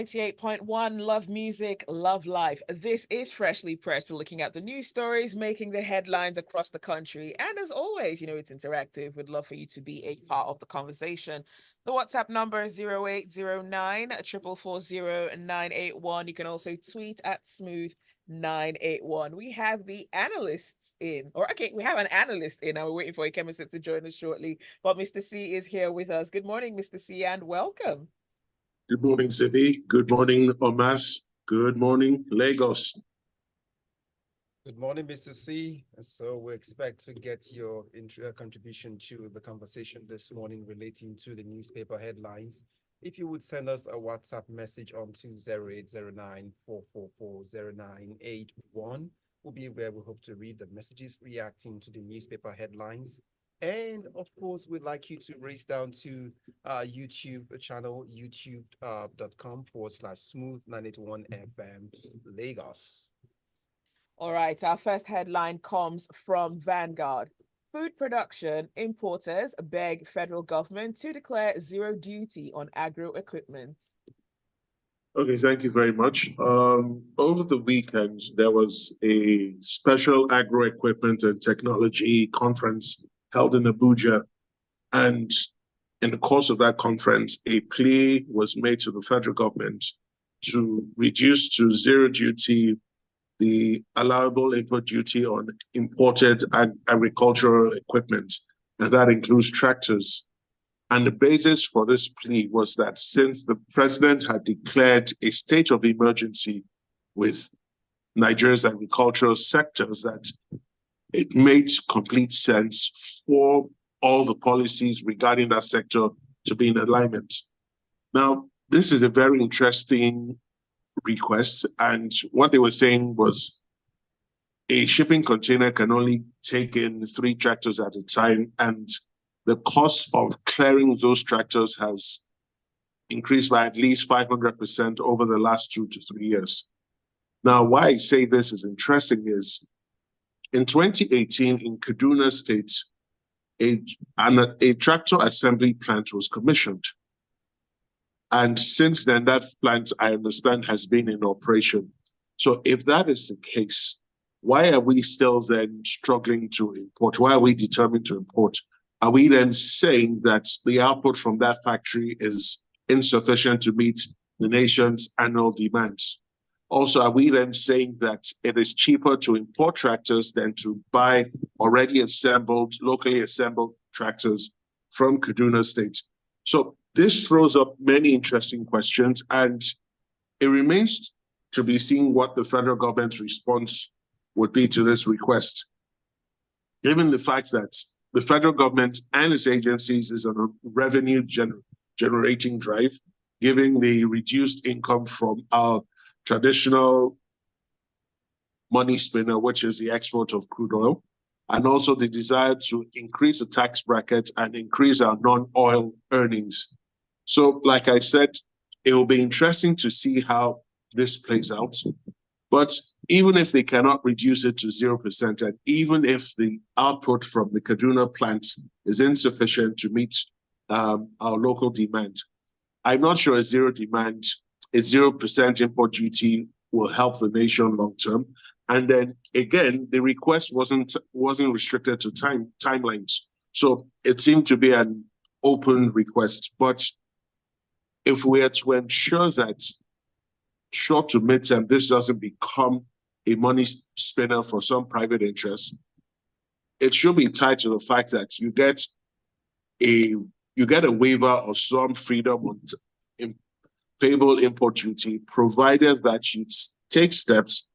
98.1, love music, love life. This is Freshly Pressed. We're looking at the news stories making the headlines across the country. And as always, it's interactive. We'd love for you to be a part of the conversation. The WhatsApp number is 0809 440 981. You can also tweet at smooth981. We have the analysts in, or okay, we have an analyst in, and we're waiting for Ikemesit to join us shortly. But Mr. C is here with us. Good morning, Mr. C, and welcome. Good morning, Zibby. Good morning, Omas. Good morning, Lagos. Good morning, Mr. C. So we expect to get your contribution to the conversation this morning relating to the newspaper headlines. If you would send us a WhatsApp message on 0809 444 0981, we'll be where we hope to read the messages reacting to the newspaper headlines. And of course, we'd like you to race down to our YouTube channel, youtube.com/smooth981FM Lagos. All right, our first headline comes from Vanguard. Food production importers beg federal government to declare zero duty on agro equipment. Okay, thank you very much. Over the weekend, there was a special agro equipment and technology conference held in Abuja. And in the course of that conference, a plea was made to the federal government to reduce to zero duty the allowable import duty on imported agricultural equipment, and that includes tractors. And the basis for this plea was that since the president had declared a state of emergency with Nigeria's agricultural sectors, that it made complete sense for all the policies regarding that sector to be in alignment. Now, this is a very interesting request, and what they were saying was a shipping container can only take in 3 tractors at a time, and the cost of clearing those tractors has increased by at least 500% over the last 2 to 3 years. Now, why I say this is interesting is in 2018, in Kaduna State, a tractor assembly plant was commissioned. And since then, that plant, I understand, has been in operation. So if that is the case, why are we still then struggling to import? Why are we determined to import? Are we then saying that the output from that factory is insufficient to meet the nation's annual demands? Also, are we then saying that it is cheaper to import tractors than to buy already assembled, locally assembled tractors from Kaduna State? So this throws up many interesting questions, and it remains to be seen what the federal government's response would be to this request. Given the fact that the federal government and its agencies is on a revenue generating drive, given the reduced income from our traditional money spinner, which is the export of crude oil, and also the desire to increase the tax bracket and increase our non-oil earnings. So, like I said, it will be interesting to see how this plays out. But even if they cannot reduce it to 0%, and even if the output from the Kaduna plant is insufficient to meet our local demand, I'm not sure a 0% import duty will help the nation long term. And then again, the request wasn't restricted to timelines. So it seemed to be an open request. But if we are to ensure that short to mid-term, this doesn't become a money spinner for some private interest, it should be tied to the fact that you get a waiver or some freedom on payable import duty, provided that you take steps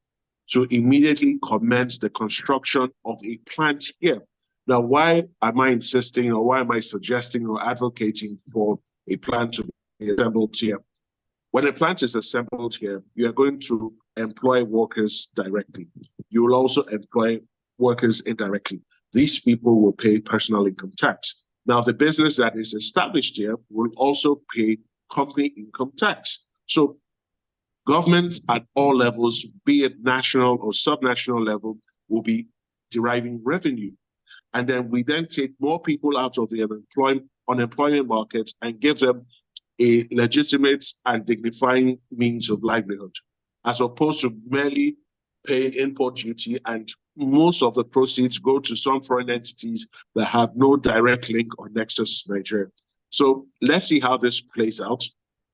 to immediately commence the construction of a plant here. Now, why am I insisting, or why am I suggesting or advocating for a plant to be assembled here? When a plant is assembled here, you are going to employ workers directly. You will also employ workers indirectly. These people will pay personal income tax. Now, the business that is established here will also pay company income tax. So governments at all levels, be it national or subnational level, will be deriving revenue. And then we then take more people out of the unemployment market and give them a legitimate and dignifying means of livelihood, as opposed to merely paying import duty, and most of the proceeds go to some foreign entities that have no direct link or nexus to Nigeria. So let's see how this plays out.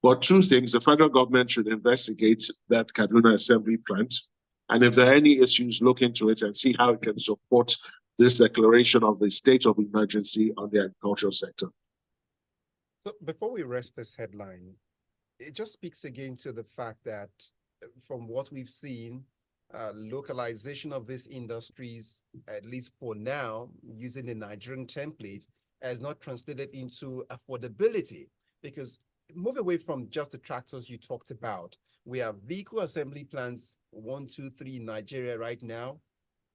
But two things: the federal government should investigate that Kaduna assembly plant, and if there are any issues, look into it and see how it can support this declaration of the state of emergency on the agricultural sector. So before we rest this headline, it just speaks again to the fact that from what we've seen, localization of these industries, at least for now, using the Nigerian template, has not translated into affordability. Because move away from just the tractors you talked about, we have vehicle assembly plants 1, 2, 3 in Nigeria right now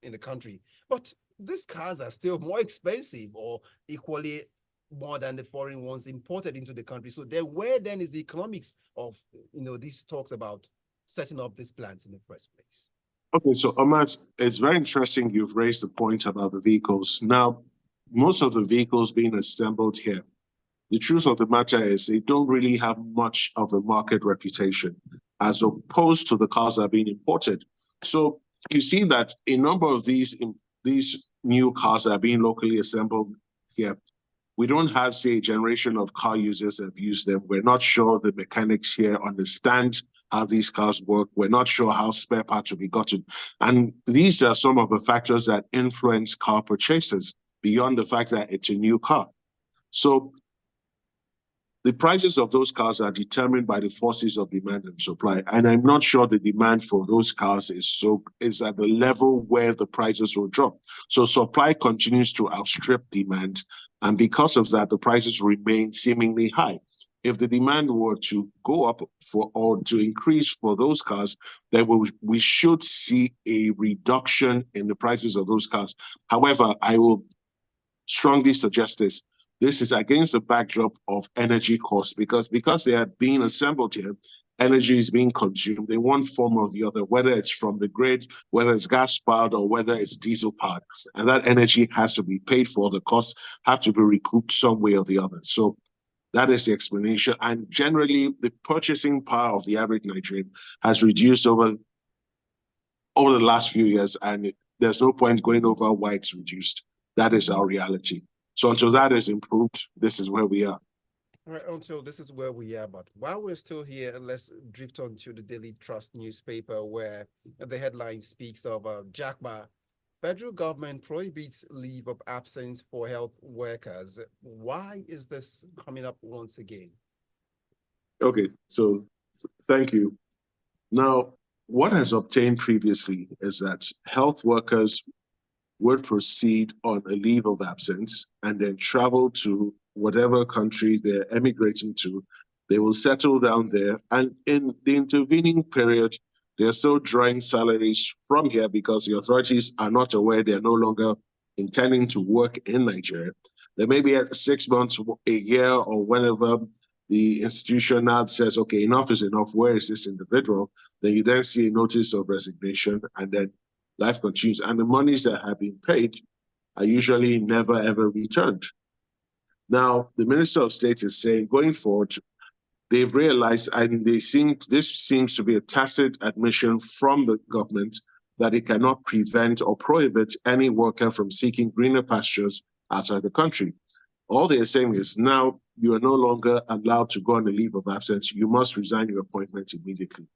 in the country, but these cars are still more expensive or equally more than the foreign ones imported into the country. So then where then is the economics of these talks about setting up these plants in the first place? Okay, so Omat, it's very interesting you've raised the point about the vehicles. Now, most of the vehicles being assembled here, the truth of the matter is they don't really have much of a market reputation as opposed to the cars that are being imported. So you see that a number of these new cars that are being locally assembled here, we don't have, say, a generation of car users that have used them. We're not sure the mechanics here understand how these cars work. We're not sure how spare parts will be gotten. And these are some of the factors that influence car purchases beyond the fact that it's a new car. So the prices of those cars are determined by the forces of demand and supply. And I'm not sure the demand for those cars is at the level where the prices will drop. So supply continues to outstrip demand. And because of that, the prices remain seemingly high. If the demand were to go up or to increase for those cars, then we should see a reduction in the prices of those cars. However, I will strongly suggest this. This is against the backdrop of energy costs because they are being assembled here. Energy is being consumed in one form or the other, whether it's from the grid, whether it's gas-powered, or whether it's diesel-powered. And that energy has to be paid for. The costs have to be recouped some way or the other. So that is the explanation. And generally, the purchasing power of the average Nigerian has reduced over the last few years, and there's no point going over why it's reduced. That is our reality. So until that is improved, this is where we are. All right, until this is where we are. But while we're still here, let's drift on to the Daily Trust newspaper, where the headline speaks of Japa. Federal government prohibits leave of absence for health workers. Why is this coming up once again? Okay, so thank you. Now, what has obtained previously is that health workers would proceed on a leave of absence and then travel to whatever country they're emigrating to. They will settle down there, and in the intervening period, they're still drawing salaries from here because the authorities are not aware they're no longer intending to work in Nigeria. They may be at 6 months, a year, or whenever the institution now says, okay, enough is enough, where is this individual? Then you then see a notice of resignation, and then life continues. And the monies that have been paid are usually never, ever returned. Now, the Minister of State is saying, going forward, they've realized, and this seems to be a tacit admission from the government, that it cannot prevent or prohibit any worker from seeking greener pastures outside the country. All they're saying is now you are no longer allowed to go on a leave of absence. You must resign your appointment immediately.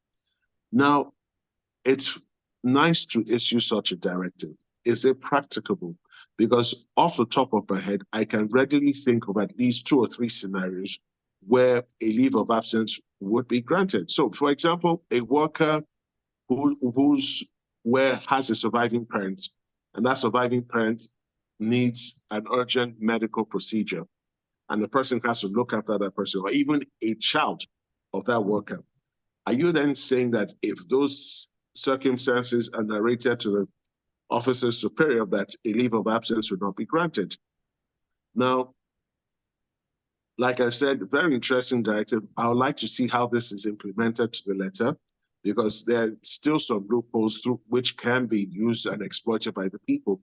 Now, it's nice to issue such a directive. Is it practicable? Because off the top of my head, I can readily think of at least 2 or 3 scenarios where a leave of absence would be granted. So, for example, a worker has a surviving parent, and that surviving parent needs an urgent medical procedure, and the person has to look after that person, or even a child of that worker. Are you then saying that if those circumstances are narrated to the officer superior, that a leave of absence would not be granted? Now, like I said, very interesting directive. I would like to see how this is implemented to the letter, because there are still some loopholes through which can be used and exploited by the people.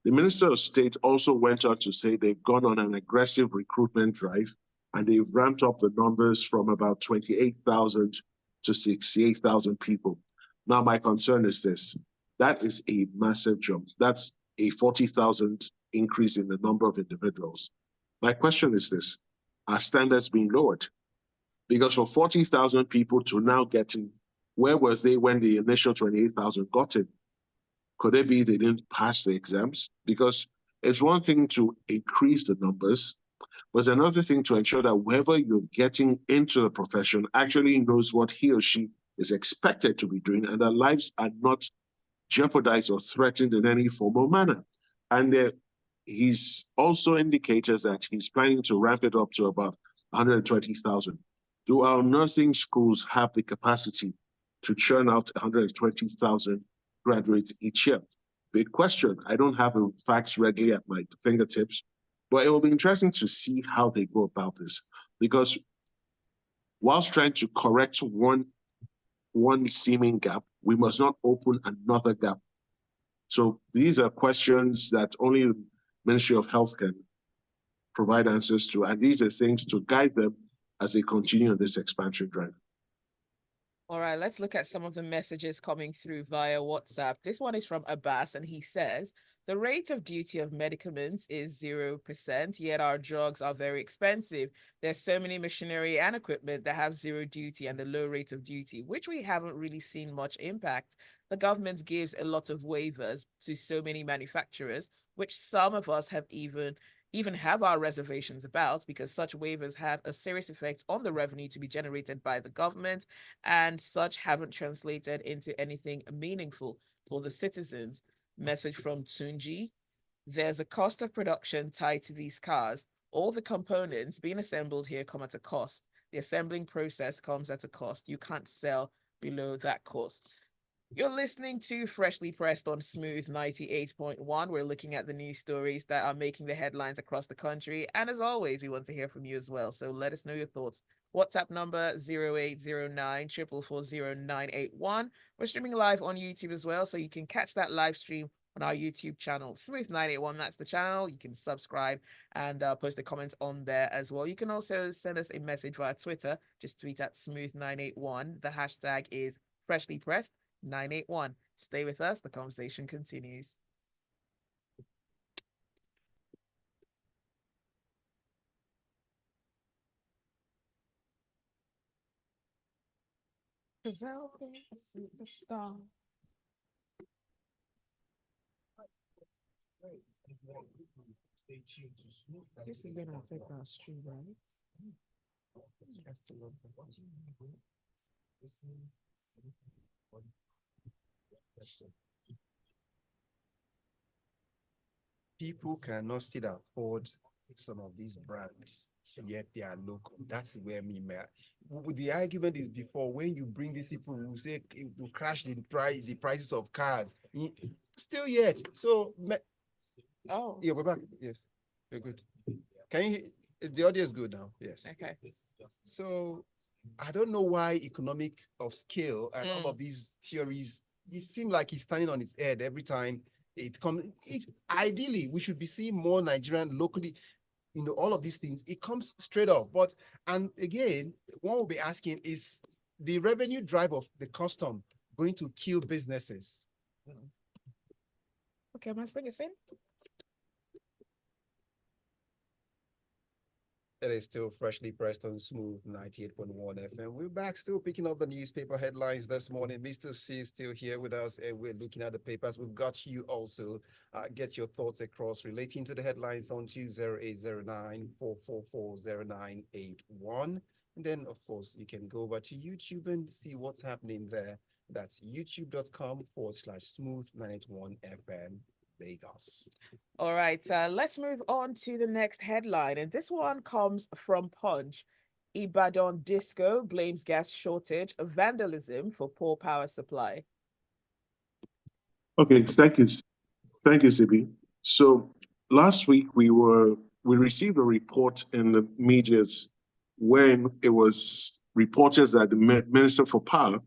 The Minister of State also went on to say they've gone on an aggressive recruitment drive, and they've ramped up the numbers from about 28,000 to 68,000 people. Now, my concern is this. That is a massive jump. That's a 40,000 increase in the number of individuals. My question is this, are standards being lowered? Because for 40,000 people to now getting, where was they when the initial 28,000 got in? Could it be they didn't pass the exams? Because it's one thing to increase the numbers, but it's another thing to ensure that whoever you're getting into the profession actually knows what he or she is expected to be doing, and their lives are not jeopardized or threatened in any formal manner. And he's also indicated that he's planning to ramp it up to about 120,000. Do our nursing schools have the capacity to churn out 120,000 graduates each year? Big question. I don't have the facts readily at my fingertips, but it will be interesting to see how they go about this, because whilst trying to correct one seeming gap, we must not open another gap. So these are questions that only the Ministry of Health can provide answers to, and these are things to guide them as they continue on this expansion drive. All right, let's look at some of the messages coming through via WhatsApp. This one is from Abbas, and he says, the rate of duty of medicaments is 0%, yet our drugs are very expensive. There's so many machinery and equipment that have zero duty and a low rate of duty, which we haven't really seen much impact. The government gives a lot of waivers to so many manufacturers, which some of us have even have our reservations about, because such waivers have a serious effect on the revenue to be generated by the government, and such haven't translated into anything meaningful for the citizens. Message from Tunji. There's a cost of production tied to these cars. All the components being assembled here come at a cost. The assembling process comes at a cost. You can't sell below that cost. You're listening to Freshly Pressed on Smooth 98.1. We're looking at the news stories that are making the headlines across the country. And as always, we want to hear from you as well. So let us know your thoughts. WhatsApp number 0809 4440981. We're streaming live on YouTube as well, so you can catch that live stream on our YouTube channel. Smooth 981, that's the channel. You can subscribe and post a comment on there as well. You can also send us a message via Twitter. Just tweet at Smooth981. The hashtag is Freshly Pressed 981. Stay with us. The conversation continues. Cause I'll be a superstar. This is gonna affect our stream, right? People cannot still afford some of these brands, yet they are local. That's where me, man. The argument is before, when you bring these people who say it will crash the prices of cars, still yet. So, oh yeah, we're back. Yes, we're good. Can you? The audio is good now. Yes. Okay. So, I don't know why economics of scale and all of these theories, it seems like he's standing on his head every time it comes. Ideally, we should be seeing more Nigerian locally, all of these things. It comes straight up. But, and again, one will be asking, is the revenue drive of the custom going to kill businesses? Okay, let's bring us in. It is still Freshly Pressed on Smooth 98.1 FM. We're back, still picking up the newspaper headlines this morning. Mr. C is still here with us, and we're looking at the papers. We've got you also. Get your thoughts across relating to the headlines on 20809 444 0981. And then, of course, you can go over to YouTube and see what's happening there. That's youtube.com/smooth 981 FM. Lagos. All right, let's move on to the next headline. And this one comes from Punch. Ibadan Disco blames gas shortage of vandalism for poor power supply. Okay, thank you. Thank you, Zibby. So last week we received a report in the medias when it was reported that the Minister for Power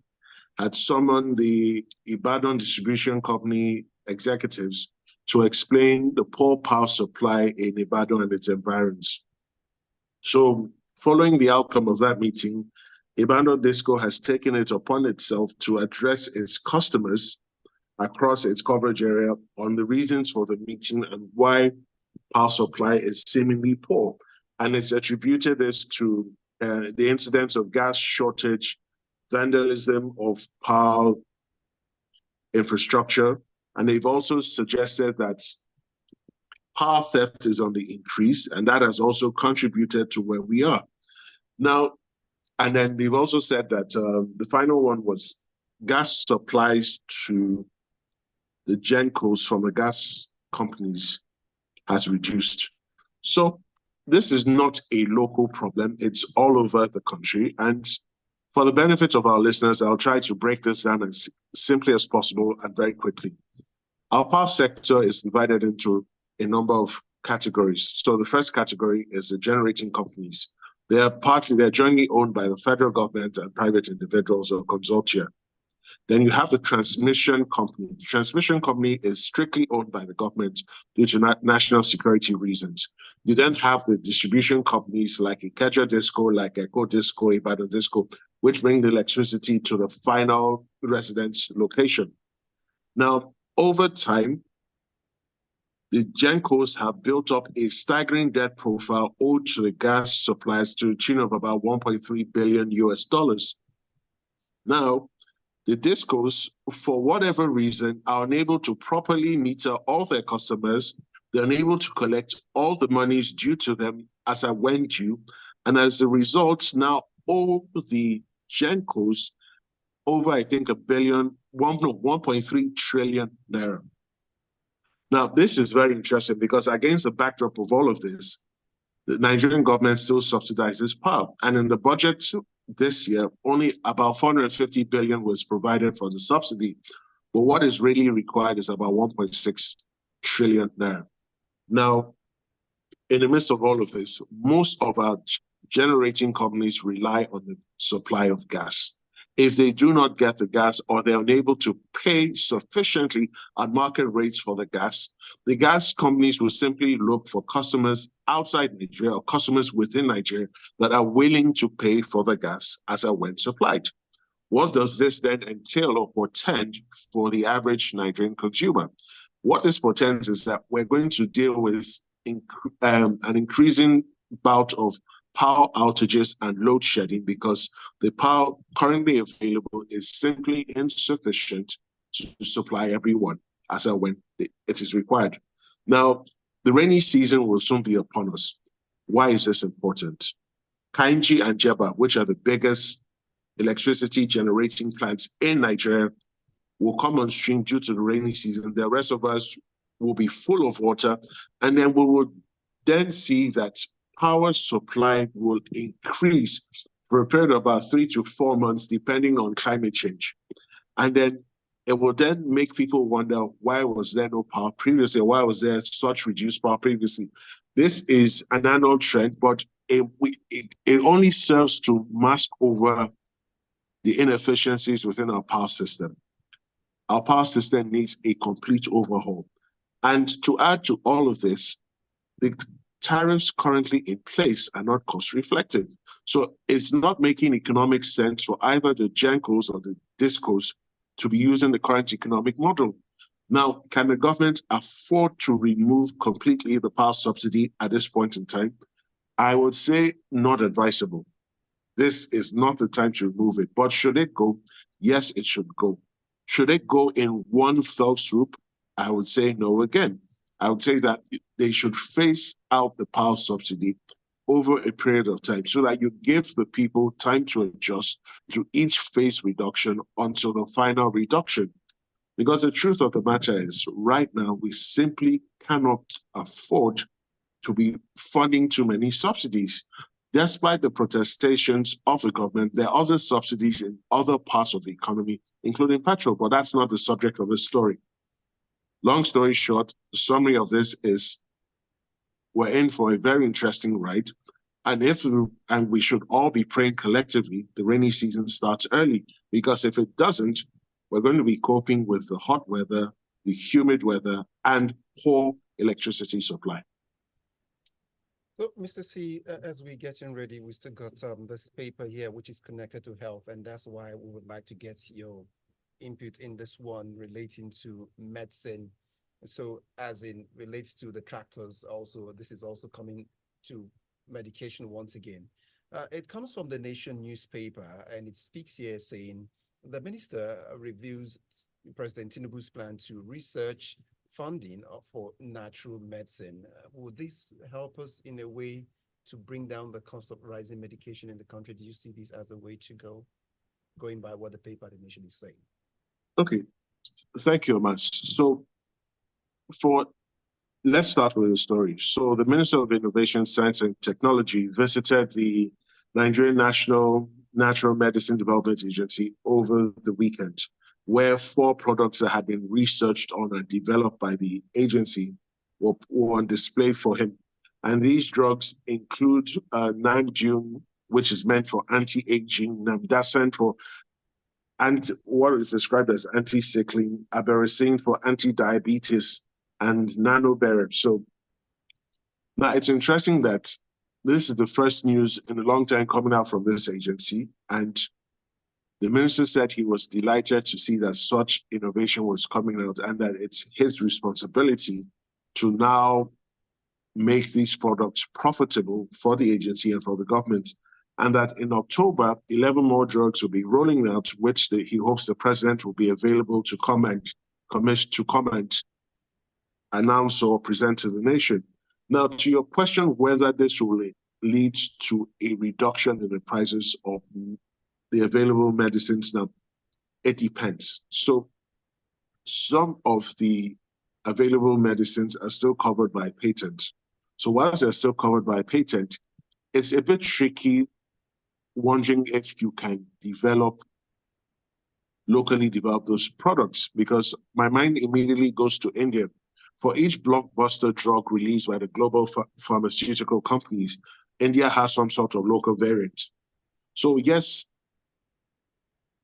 had summoned the Ibadan Distribution Company executives to explain the poor power supply in Ibadan and its environs. So Following the outcome of that meeting, Ibadan Disco has taken it upon itself to address its customers across its coverage area on the reasons for the meeting and why power supply is seemingly poor. And it's attributed this to the incidence of gas shortage, vandalism of power infrastructure, and they've also suggested that power theft is on the increase, and that has also contributed to where we are. Now, and then they've also said that the final one was gas supplies to the gencos from the gas companies has reduced. So this is not a local problem. It's all over the country. And for the benefit of our listeners, I'll try to break this down as simply as possible and very quickly. Our power sector is divided into a number of categories. So the first category is the generating companies. They're jointly owned by the federal government and private individuals or consortia. Then you have the transmission company. The transmission company is strictly owned by the government due to national security reasons. You then have the distribution companies like Ikeja Disco, like Eco Disco, Ibadan Disco, which bring the electricity to the final residence location. Now, over time, the gencos have built up a staggering debt profile owed to the gas suppliers to the tune of about 1.3 billion US dollars. Now, the discos, for whatever reason, are unable to properly meter all their customers. They're unable to collect all the monies due to them as I went due. And as a result, now owe the gencos over, I think, 1.3 trillion naira. Now, this is very interesting because against the backdrop of all of this, the Nigerian government still subsidizes power. And in the budget this year, only about 450 billion was provided for the subsidy. But what is really required is about 1.6 trillion naira. Now, in the midst of all of this, most of our generating companies rely on the supply of gas. If they do not get the gas or they're unable to pay sufficiently at market rates for the gas companies will simply look for customers outside Nigeria or customers within Nigeria that are willing to pay for the gas as and when supplied. What does this then entail or portend for the average Nigerian consumer? What this portends is that we're going to deal with an increasing bout of power outages and load shedding because the power currently available is simply insufficient to supply everyone as and when it is required. Now, the rainy season will soon be upon us. Why is this important? Kainji and Japa, which are the biggest electricity generating plants in Nigeria, will come on stream due to the rainy season. The rest of us will be full of water, and then we will then see that power supply will increase for a period of about 3 to 4 months, depending on climate change. And then it will then make people wonder, why was there no power previously? Why was there such reduced power previously? This is an annual trend, but it only serves to mask over the inefficiencies within our power system. Our power system needs a complete overhaul. And to add to all of this, the tariffs currently in place are not cost reflective. So it's not making economic sense for either the gencos or the discos to be using the current economic model. Now, can the government afford to remove completely the power subsidy at this point in time? I would say not advisable. This is not the time to remove it. But should it go? Yes, it should go. Should it go in one fell swoop? I would say no again. I would say that they should phase out the power subsidy over a period of time so that you give the people time to adjust to each phase reduction until the final reduction. Because the truth of the matter is, right now, we simply cannot afford to be funding too many subsidies. Despite the protestations of the government, there are other subsidies in other parts of the economy, including petrol, but that's not the subject of this story. Long story short, the summary of this is we're in for a very interesting ride. And we should all be praying collectively the rainy season starts early, because if it doesn't, we're going to be coping with the hot weather, the humid weather, and poor electricity supply. So, Mr. C, as we're getting ready, we still got this paper here, which is connected to health, and that's why we would like to get your input in this one relating to medicine. So, as in relates to the tractors, also, this is also coming to medication once again. It comes from the Nation newspaper, and it speaks here saying the minister reviews President Tinubu's plan to research funding for natural medicine. Would this help us in a way to bring down the cost of rising medication in the country? Do you see this as a way to go, going by what the paper the nation is saying? Okay, thank you, Mas. So for let's start with the story. So the Minister of Innovation, Science and Technology visited the Nigerian National Natural Medicine Development Agency over the weekend, where 4 products that had been researched on and developed by the agency were on display for him. And these drugs include Namjune, which is meant for anti-aging, Namdasan for and what is described as anti-sickling, Abericine for anti-diabetes, and Nanoberib. So now it's interesting that this is the first news in a long time coming out from this agency. And the minister said he was delighted to see that such innovation was coming out and that it's his responsibility to now make these products profitable for the agency and for the government. And that in October, 11 more drugs will be rolling out, which he hopes the president will be available to comment, announce or present to the nation. Now, to your question, whether this will lead to a reduction in the prices of the available medicines, now, it depends. So some of the available medicines are still covered by patent. So whilst they're still covered by patent, it's a bit tricky wondering if you can locally develop those products, because my mind immediately goes to India. For each blockbuster drug released by the global pharmaceutical companies, India has some sort of local variant. So yes,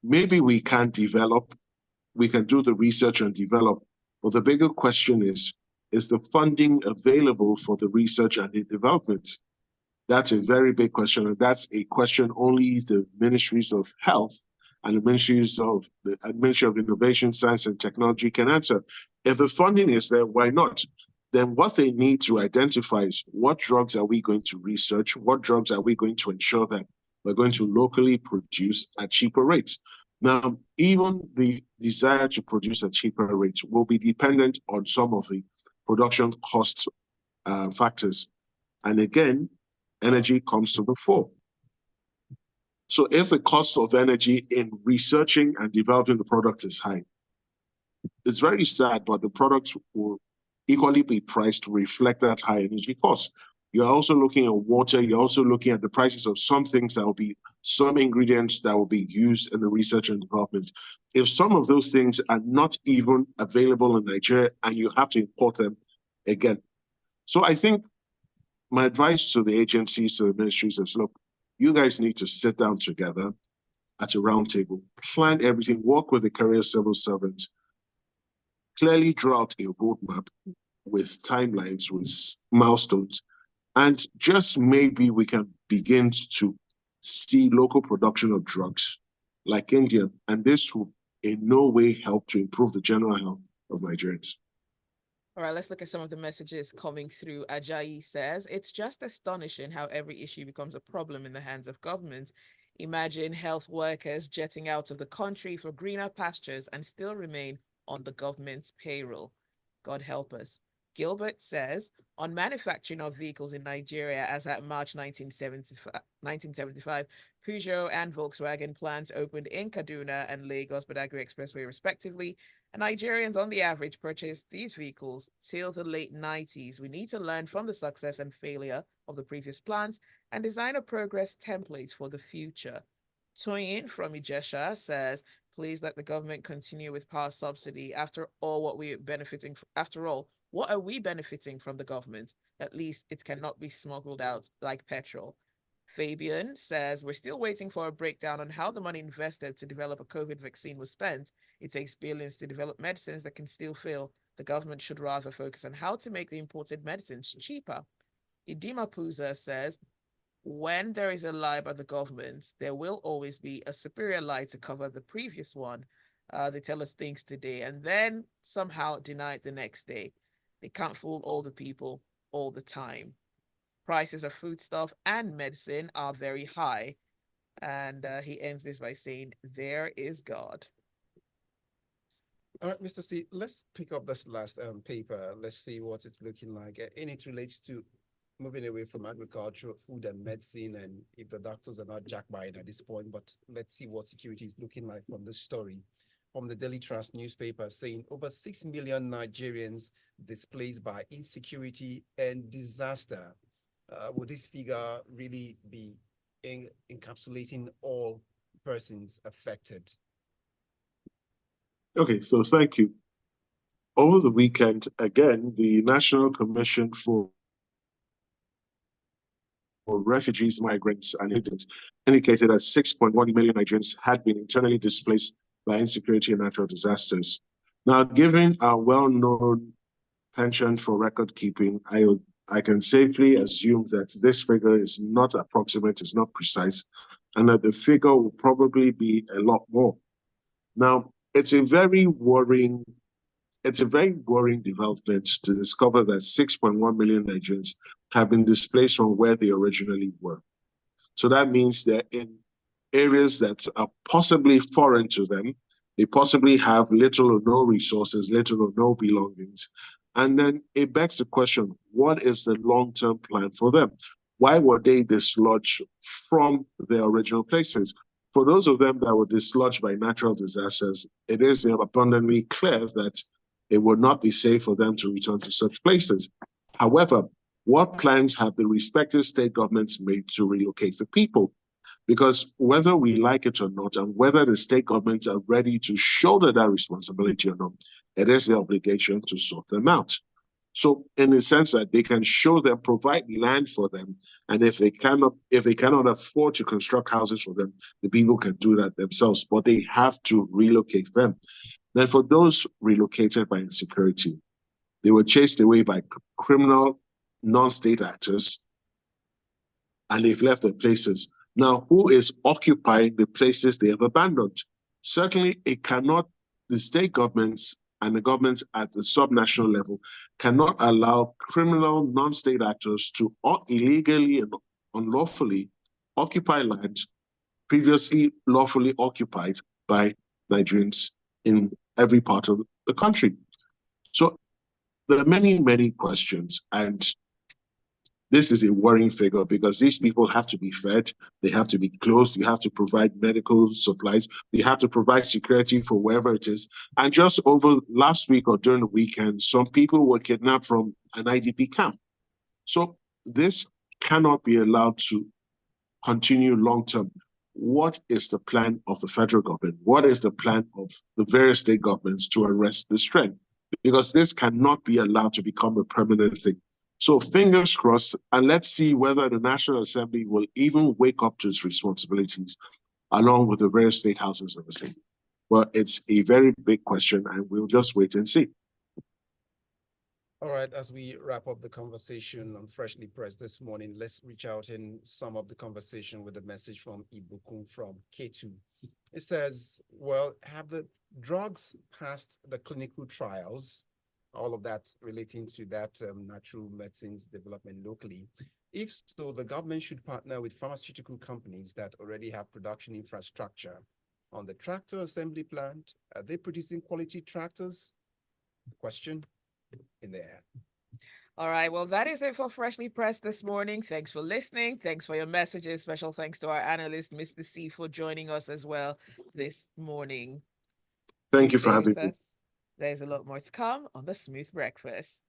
maybe we can do the research and develop, but the bigger question is the funding available for the research and the development? That's a very big question, and that's a question only the ministries of health and the Ministry of Innovation, Science and Technology can answer. If the funding is there, why not? Then what they need to identify is what drugs are we going to research? What drugs are we going to ensure that we're going to locally produce at cheaper rates? Now, even the desire to produce at cheaper rates will be dependent on some of the production cost factors. And again, energy comes to the fore. So if the cost of energy in researching and developing the product is high, it's very sad, but the products will equally be priced to reflect that high energy cost. You're also looking at water. You're also looking at the prices of some ingredients that will be used in the research and development. If some of those things are not even available in Nigeria and you have to import them again. So I think my advice to the agencies, to the ministries is, look, you guys need to sit down together at a round table, plan everything, work with the career civil servants, clearly draw out a roadmap with timelines, with milestones, and just maybe we can begin to see local production of drugs like India, and this will in no way help to improve the general health of Nigerians. All right, let's look at some of the messages coming through. Ajayi says, it's just astonishing how every issue becomes a problem in the hands of government. Imagine health workers jetting out of the country for greener pastures and still remain on the government's payroll. God help us. Gilbert says, on manufacturing of vehicles in Nigeria as at March 1975, Peugeot and Volkswagen plants opened in Kaduna and Lagos Badagry Expressway respectively, and Nigerians on the average purchased these vehicles till the late 90s. We need to learn from the success and failure of the previous plants and design a progress template for the future. Toyin from Ijesha says, please let the government continue with power subsidy. After all, what are we benefiting from the government? At least it cannot be smuggled out like petrol. Fabian says, we're still waiting for a breakdown on how the money invested to develop a COVID vaccine was spent. It takes billions to develop medicines that can still fail. The government should rather focus on how to make the imported medicines cheaper. Idima Puza says, when there is a lie by the government, there will always be a superior lie to cover the previous one. They tell us things today and then somehow deny it the next day. They can't fool all the people all the time. Prices of foodstuff and medicine are very high. And he ends this by saying, there is God. All right, Mr. C, let's pick up this last paper. Let's see what it's looking like. And it relates to moving away from agriculture, food and medicine, and if the doctors are not jacked by it at this point, but let's see what security is looking like from this story. From the Daily Trust newspaper saying over 6 million Nigerians displaced by insecurity and disaster. Would this figure really be encapsulating all persons affected? Okay, so thank you. Over the weekend, again, the National Commission for Refugees, Migrants, and Immigrants indicated that 6.1 million Nigerians had been internally displaced by insecurity and natural disasters. Now, given our well-known penchant for record keeping, I can safely assume that this figure is not approximate, it's not precise, and that the figure will probably be a lot more. Now, it's a very worrying development to discover that 6.1 million Nigerians have been displaced from where they originally were. So that means they're in areas that are possibly foreign to them. They possibly have little or no resources, little or no belongings. And then it begs the question, what is the long-term plan for them? Why were they dislodged from their original places? For those of them that were dislodged by natural disasters, it is abundantly clear that it would not be safe for them to return to such places. However, what plans have the respective state governments made to relocate the people? Because whether we like it or not, and whether the state governments are ready to shoulder that responsibility or not, it is their obligation to sort them out. So in the sense that they can show them, provide land for them, and if they cannot afford to construct houses for them, the people can do that themselves, but they have to relocate them. Then for those relocated by insecurity, they were chased away by criminal non-state actors, and they've left their places. Now, who is occupying the places they have abandoned? Certainly, the state governments and the governments at the subnational level cannot allow criminal non-state actors to illegally and unlawfully occupy land previously lawfully occupied by Nigerians in every part of the country. So there are many, many questions, and this is a worrying figure because these people have to be fed, they have to be clothed, you have to provide medical supplies, you have to provide security for wherever it is. And just over last week or during the weekend, some people were kidnapped from an IDP camp. So this cannot be allowed to continue long term. What is the plan of the federal government? What is the plan of the various state governments to arrest this trend? Because this cannot be allowed to become a permanent thing. So fingers crossed, and let's see whether the National Assembly will even wake up to its responsibilities along with the various state houses of the state. Well, it's a very big question, and we'll just wait and see. All right, as we wrap up the conversation on Freshly Pressed this morning, let's reach out and sum up the conversation with a message from Ibukun from K2. It says, well, have the drugs passed the clinical trials? All of that relating to that natural medicines development locally. If so, the government should partner with pharmaceutical companies that already have production infrastructure. On the tractor assembly plant, are they producing quality tractors? Question in the air. All right. Well, that is it for Freshly Pressed this morning. Thanks for listening. Thanks for your messages. Special thanks to our analyst, Mr. C, for joining us as well this morning. Thank you for having me. There's a lot more to come on the Smooth Breakfast.